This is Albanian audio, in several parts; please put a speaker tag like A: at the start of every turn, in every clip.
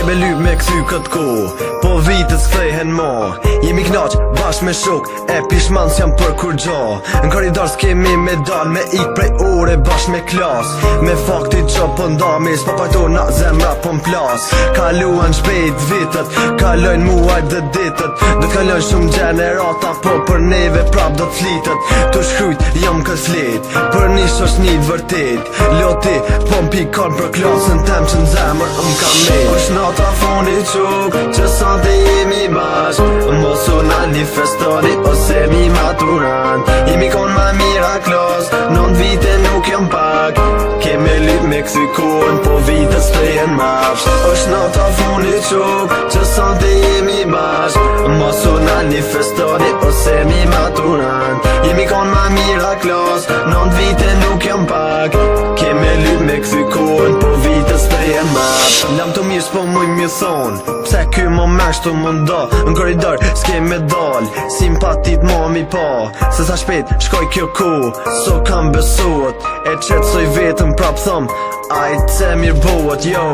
A: Keme lyp me kthy këtë ko, po vitet s'kthehen mo. Jemi knaq bashk me shok, e pishman s'jam për kur gjo. Në koridor s'kemi me dal, me ik prej ore bashk me klas. Me fakti që po ndami, s'po pajto na zemra po m'plas. Kaluan shpejt vitet, kalojn muajt dhe ditët. Do t'kalojn shumë gjenerata, po për neve prap do t'flitet. Tu shkrujt jam kës flit, për nish është një vërtet. Loti po m'pikon për klasën tem që n'zemër m'ka me. Është nata foni quk, që sante jemi bashk. Mos u nani festoni ose mi maturan. Jemi kon ma mira klas, 9 vite nuk jam pak. Keme lyp me kthy kohën, po vitet s'thehen mafsht. Është nata foni quk, që sante jemi bashk. Mos u nani festoni ose mi maturan. Jemi kon ma mira klas, 9 vite nuk jam pak. Keme lyp me kthy kohën, po vitet s'thehen mafsht. Lam të mirë s'po muj m'ju thon, pse ky më mesh të më ndo. Në koridor s'ke me dal, simpatit mami pa. Se sa shpejt shkoj kjo ku, so kam besuat. E qetsoj vetëm prap thom, ajt se mirë boat, jo.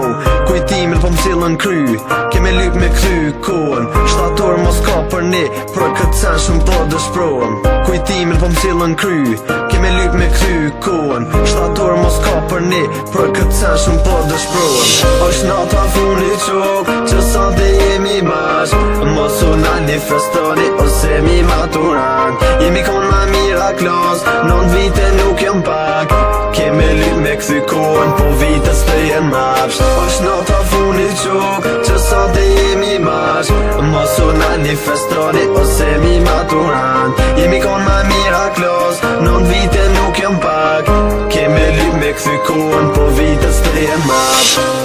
A: Kujtimin po m'sillën kry, keme lyp me kthy kohën. Shtator mos ka për ne, për këtë sen shumë po dëshpruam. Kujtimin po m'sillën kry, keme lyp me kthy kohën. Shtator mos ka për ne, për këtë sen shumë po dëshpruam. Është nata funi quk, që sante jemi bashk. Mos u nani festoni ose mi maturan. Jemi kon ma mira klas, 9 vite nuk jam pak. Keme lyp me kthy kohën, po vitet s'thehen mafsht. Është nata funi quk, që sante jemi bashk. Mos u nani festoni ose mi maturan. Jemi kon ma mira klas, 9 vite nuk jam pak. Keme lyp me kthy kohën, po vitet s'thehen mafsht.